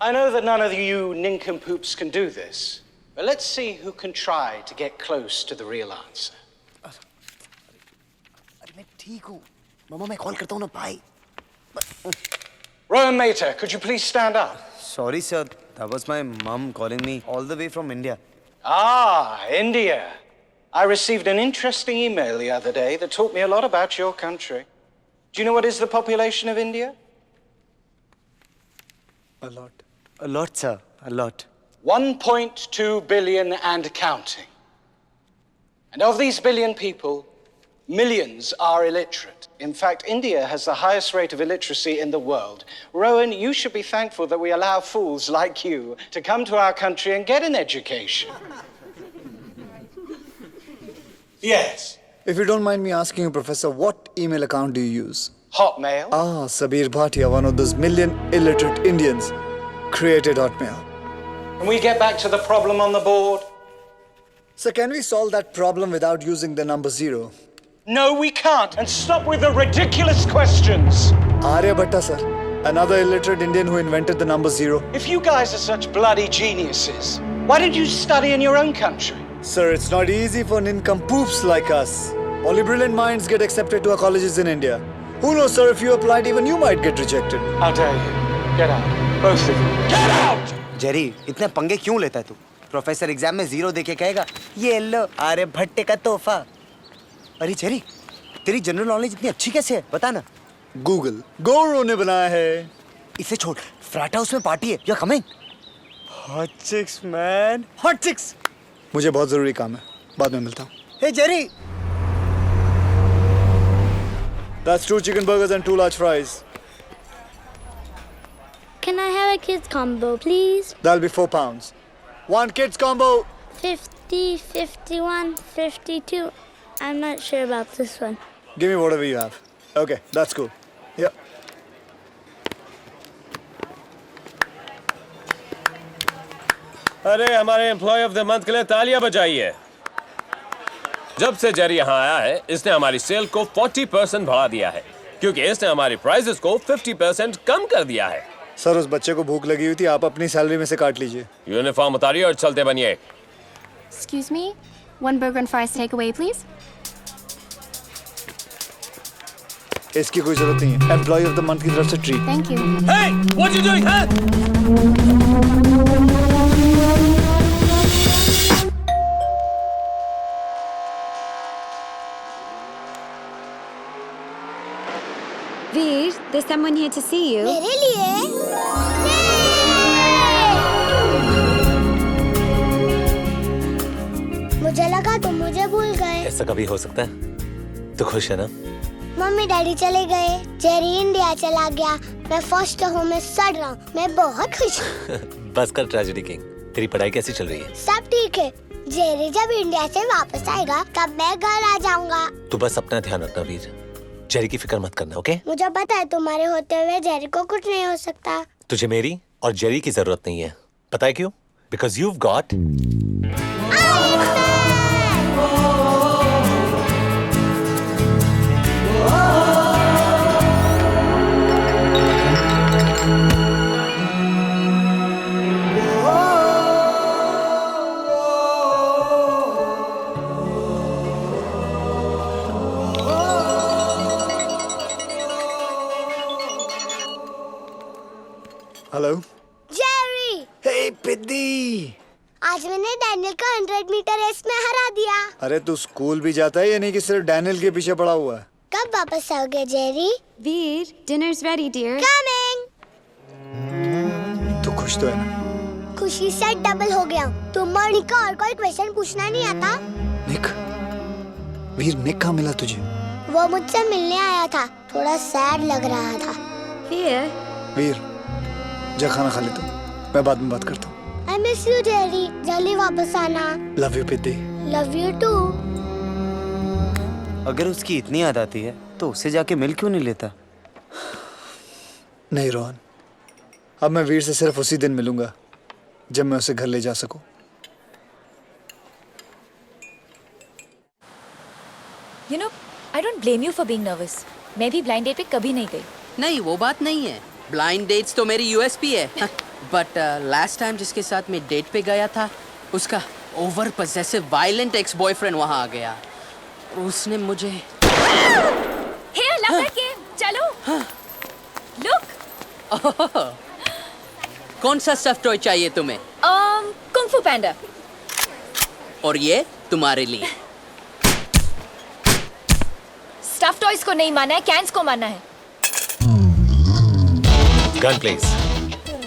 I know that none of you nincompoops can do this, but let's see who can try to get close to the real answer. अरे मैं ठीक हूँ, मामा मैं call करता हूँ ना भाई. Rowan Mater, could you please stand up? Sorry sir, that was my mom calling me all the way from India. Ah, India. I received an interesting email the other day that taught me a lot about your country. Do you know what is the population of India? A lot sir, a lot. 1.2 billion and counting. And of these billion people, millions are illiterate. In fact, India has the highest rate of illiteracy in the world. Rowan, you should be thankful that we allow fools like you to come to our country and get an education. Yes. If you don't mind me asking you, Professor, what email account do you use? Hotmail. Ah, Sabir Bhatia, one of those million illiterate Indians, created Hotmail. Can we get back to the problem on the board? So can we solve that problem without using the number 0? No, we can't. And stop with the ridiculous questions. Aryabhatta, sir. Another illiterate Indian who invented the number 0. If you guys are such bloody geniuses, why did you study in your own country? Sir, it's not easy for nincompoops like us. Only brilliant minds get accepted to our colleges in India. Who knows, sir, if you applied, even you might get rejected. How dare you? Get out. Both of you. Get out! Jerry, इतने पंगे क्यों लेता है तू? Professor exam में 0 देके कहेगा, ये लो आर्यभट्ट का तोहफा. अरे जेरी, तेरी जनरल नॉलेज इतनी अच्छी कैसे है? बता ना. Google. Goro ने बनाया है. इसे छोड़. फ्लैट हाउस में पार्टी है. You're coming? Hot chicks, man. Hot chicks. मुझे बहुत जरूरी काम है. बाद में मिलता हूँ. Hey Jerry. That's 2 chicken burgers and 2 large fries. Can I have a kids combo, please? That'll be £4. 1 kids combo. 50, 51, 52. I'm not sure about this one. Give me whatever you have. Okay, that's cool. Yep. अरे हमारे employ of the month के लिए तालियां बजाइए. जब से Jerry यहाँ आया है, इसने हमारी सेल को 40% बढ़ा दिया है, क्योंकि इसने हमारी प्राइसेस को 50% कम कर दिया है. सर, उस बच्चे को भूख लगी हुई थी, आप अपनी सैलरी में से काट लीजिए. यूनिफॉर्म उतारिए और चलते बनिए. Excuse me, 1 burger and fries takeaway, please. इसकी कोई जरूरत नहीं है. एम्प्लॉय ऑफ द मंथ की तरफ से treat. Thank you. Hey, what you doing, huh? Veer, there's someone here to see you. मेरे लिए? मुझे लगा तुम मुझे भूल गए. ऐसा कभी हो सकता है? तो खुश है ना? मम्मी डैडी चले गए, जेरी इंडिया चला गया, मैं फर्स्ट हूँ, मैं सड़ रहा हूँ, मैं बहुत खुश हूँ. बस कर ट्रेजेडी किंग. तेरी पढ़ाई कैसी चल रही है? सब ठीक है. जेरी जब इंडिया से वापस आएगा तब मैं घर आ जाऊंगा. तू बस अपना ध्यान रखना वीर. जेरी की फिक्र मत करना, ओके? मुझे पता है तुम्हारे होते हुए जेरी को कुछ नहीं हो सकता. तुझे मेरी और जेरी की जरूरत नहीं है. पता है क्यों? Because you've got hello. Jerry, hey पिद्दी. आज मैंने डैनियल को 100 मीटर रेस में हरा दिया. अरे तू स्कूल भी जाता है या नहीं कि सिर्फ डैनियल के पीछे पड़ा हुआ है? कब वापस आओगे Jerry? Veer, dinner's ready, dear. Coming. तू खुश तो है ना? खुशी से डबल हो गया. तुम और निक को और कोई क्वेश्चन पूछना नहीं आता? निक. वीर, निक कहाँ मिला तुझे? वो मुझसे मिलने आया था, थोड़ा सैड लग रहा था. Veer, वीर, जा खाना खा ले तू. मैं बाद में बात करता हूँ. I miss you जेरी, जल्दी वापस आना. लव यू पिद्दी. Love you too. अगर उसकी इतनी याद आती है, तो उससे जाके मिल क्यों नहीं लेता? नहीं रोहन, अब मैं वीर से सिर्फ उसी दिन मिलूंगा जब मैं उसे घर ले जा सकूं. You know, I don't blame you for being nervous. मैं भी ब्लाइंड डेट पे कभी नहीं गई. नहीं, वो बात नहीं है. ब्लाइंड डेट्स तो मेरी यूएसपी है. बट लास्ट टाइम जिसके साथ मैं डेट पे गया था उसका over possessive violent ex boyfriend वहाँ आ गया। उसने मुझे Here, लव दैट गेम। चलो। Look. कौन सा स्टफ टॉय चाहिए तुम्हें? कुंग फू पैंडा। और ये तुम्हारे लिए। स्टफ टॉयज को नहीं माना है, कैंस को माना है। Gun please.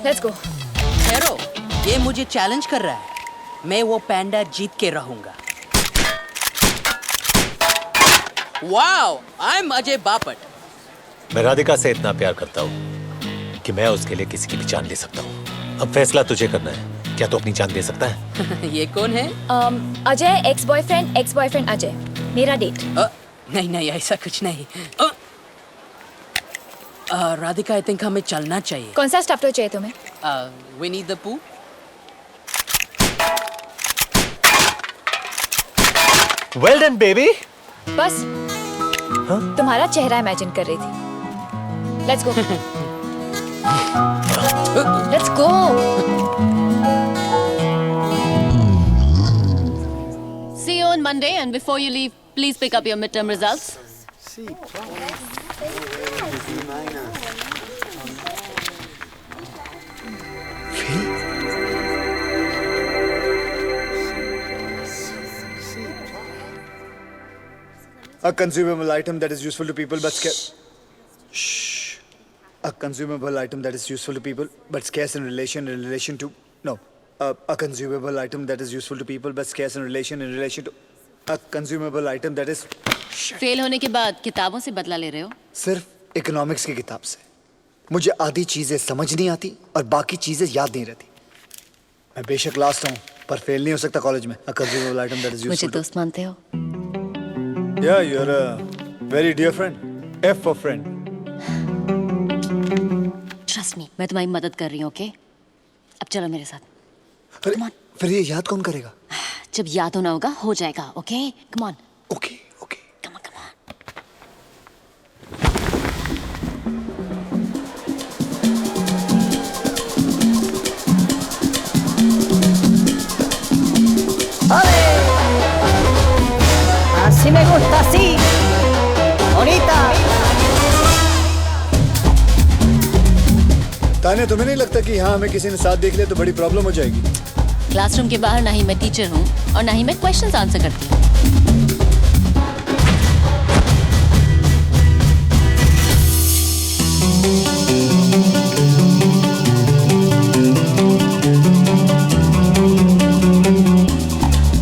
Let's go. ठहरो, ये मुझे चैलेंज कर रहा है। मैं वो पैंडा जीत के रहूंगा। Wow, I am Ajay Bapat. मैं राधिका से इतना प्यार करता हूँ कि मैं उसके लिए किसी की भी जान ले सकता हूँ। अब फैसला तुझे करना है। क्या तू अपनी जान दे सकता है? ये कौन है? Ajay, ex boyfriend Ajay. मेरा डेट। नहीं नहीं, ऐसा कुछ नहीं। राधिका, आई थिंक हमें चलना चाहिए। कौन सा स्टफ टॉय चाहिए तुम्हें? विनी द पू। Well done baby. बस तुम्हारा चेहरा इमेजिन कर रही थी। Let's go. Let's go. See you on Monday, and before you leave, please pick up your midterm results. A consumable item that is useful to people but scarce. Shh. A consumable item that is useful to people but scarce in relation to. No. A consumable item that is useful to people but scarce in relation to. A consumable item that is. Fail होने के बाद किताबों से बदला ले रहे हो? सिर्फ इकोनॉमिक्स की किताब से। मुझे आधी चीजें समझ नहीं आती और बाकी चीजें याद नहीं रहती। मैं बेशक लास्ट हूँ पर फेल नहीं हो सकता कॉलेज में। A consumable item that is useful. मुझे दोस्त मानते हो? Yeah, you're a very dear friend. F for friend. Trust me, मैं तुम्हारी मदद कर रही हूँ, ओके? अब चलो मेरे साथ। अरे, फिर ये याद कौन करेगा? जब याद होना होगा, हो जाएगा, okay? Come on. Okay, okay. Come on, come on. Así me gusta, así. Bonita. ताने, तुम्हें नहीं लगता कि यहाँ हमें किसी ने साथ देख लिया तो बड़ी प्रॉब्लम हो जाएगी? क्लासरूम के बाहर ना ही मैं टीचर हूँ और ना ही मैं क्वेश्चंस आंसर करती हूँ।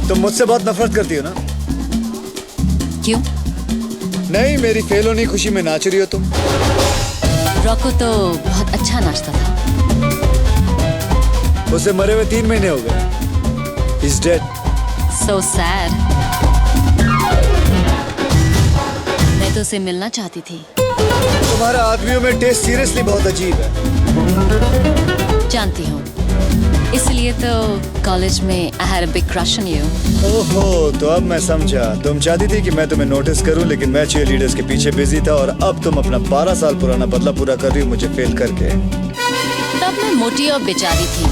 तुम मुझसे बहुत नफरत करती हो ना? क्यों? नहीं, मेरी फेल होने की खुशी में नाच रही हो तुम। रॉको तो बहुत अच्छा नाचता था। उसे मरे हुए 3 महीने हो गए। He's dead. So sad. मैं तो उसे मिलना चाहती थी। तुम्हारा आदमियों में टेस्ट सीरियसली बहुत अजीब है। जानती हूँ। इसलिए तो कॉलेज में I had a big crush on you. ओहो, तो अब मैं समझा। तुम चाहती थी कि मैं तुम्हें नोटिस करूं, लेकिन मैं cheerleaders के पीछे बिजी था और अब तुम अपना 12 साल पुराना बदला पूरा कर रही हो मुझे फेल करके। तब मैं मोटी और बेचारी थी।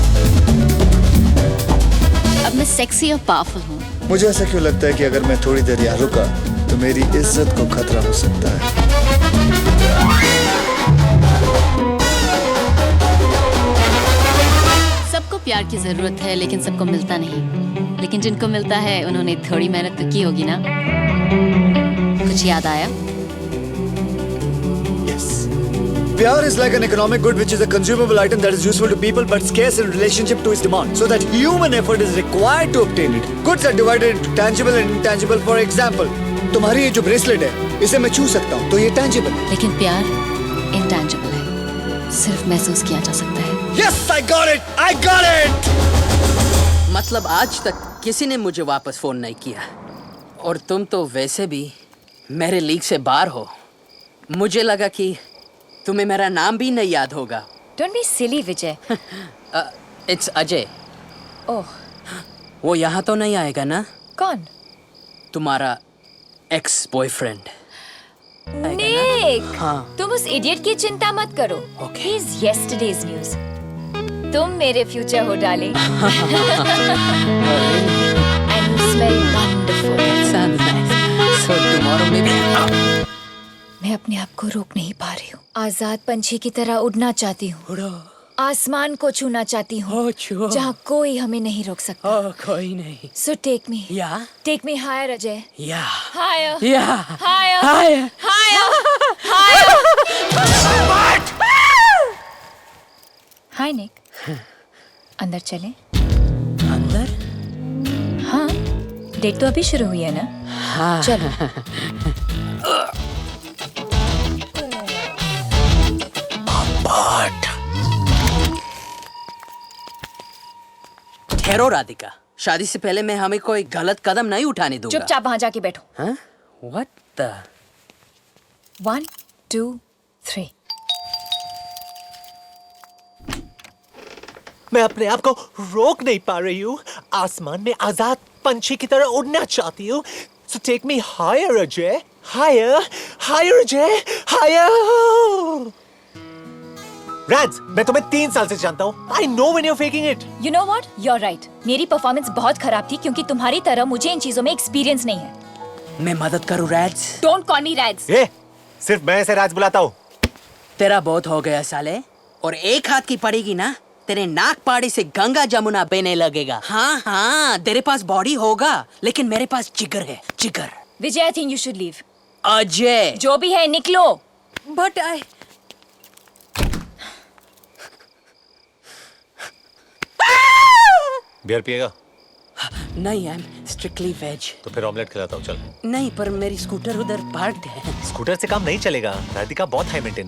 अब मैं सेक्सी और पावरफुल हूँ। मुझे ऐसा क्यों लगता है कि अगर मैं थोड़ी देर यहाँ रुका तो मेरी इज्जत को खतरा हो सकता है। सबको प्यार की जरूरत है, लेकिन सबको मिलता नहीं। लेकिन जिनको मिलता है उन्होंने थोड़ी मेहनत तो की होगी ना। कुछ याद आया? Pyar is like an economic good which is a consumable item that is useful to people but scarce in relationship to its demand, so that human effort is required to obtain it. Goods are divided into tangible and intangible. For example, तुम्हारी ये जो bracelet है इसे मैं छू सकता हूँ तो ये tangible है। लेकिन प्यार intangible है, सिर्फ महसूस किया जा सकता है। Yes, I got it! I got it! मतलब आज तक किसी ने मुझे वापस फोन नहीं किया और तुम तो वैसे भी मेरे लीग से बाहर हो। मुझे लगा कि तुम्हें मेरा नाम भी नहीं याद होगा। Don't be silly, Vijay. It's Ajay. ओह, वो यहाँ तो नहीं आएगा ना? कौन? तुम्हारा एक्स बॉयफ्रेंड। निक, हाँ। तुम उस इडियट की चिंता मत करो। Okay. He's yesterday's news. तुम मेरे फ्यूचर हो darling. And you smell wonderful. Sounds nice. So tomorrow maybe. मैं अपने आप को रोक नहीं पा रही हूँ। आजाद पंछी की तरह उड़ना चाहती हूँ, उड़ो। आसमान को छूना चाहती हूँ, Oh, छुओ। जहाँ कोई हमें नहीं रोक सकता। Oh, कोई नहीं। So take me, Yeah. take me higher, Ajay. Yeah. Higher, Yeah. higher, Higher. higher, higher। हाय निक, अंदर चलें? अंदर? हाँ, डेट तो अभी शुरू हुई है ना? हाँ। चलो। ठहरो राधिका, शादी से पहले मैं हमें कोई गलत कदम नहीं उठाने दूंगा। चुपचाप वहां जाके बैठो। हाँ? What the? 1, 2, 3। मैं अपने आप को रोक नहीं पा रही हूँ। आसमान में आजाद पंछी की तरह उड़ना चाहती हूँ। So take me higher, Ajay. Higher, higher, Ajay. Higher। Razz, मैं तुम्हें 3 साल से जानता हूँ। I know when you're faking it. You know what? You're right. मेरी परफॉर्मेंस बहुत खराब थी क्योंकि तुम्हारी तरह मुझे इन चीजों में एक्सपीरियंस नहीं है। मैं मदद करूँ razz? Don't call me Rads. ए, सिर्फ मैं ऐसे राज बुलाता हूँ। तेरा बहुत हो गया साले। और एक हाथ की पड़ेगी ना, तेरे नाक पाड़ी से गंगा जमुना बहने लगेगा। हाँ हाँ, तेरे पास बॉडी होगा लेकिन मेरे पास जिगर है, जिगर। विजय, I think you should leave. Ajay. जो भी है निकलो। बट आई बियर पिएगा? नहीं, आई एम स्ट्रिक्टली वेज। तो फिर ऑमलेट खिलाता हूँ, चल। नहीं, पर मेरी स्कूटर उधर पार्क्ड है। स्कूटर से काम नहीं चलेगा। राधिका बहुत हाई मेंटेनेंस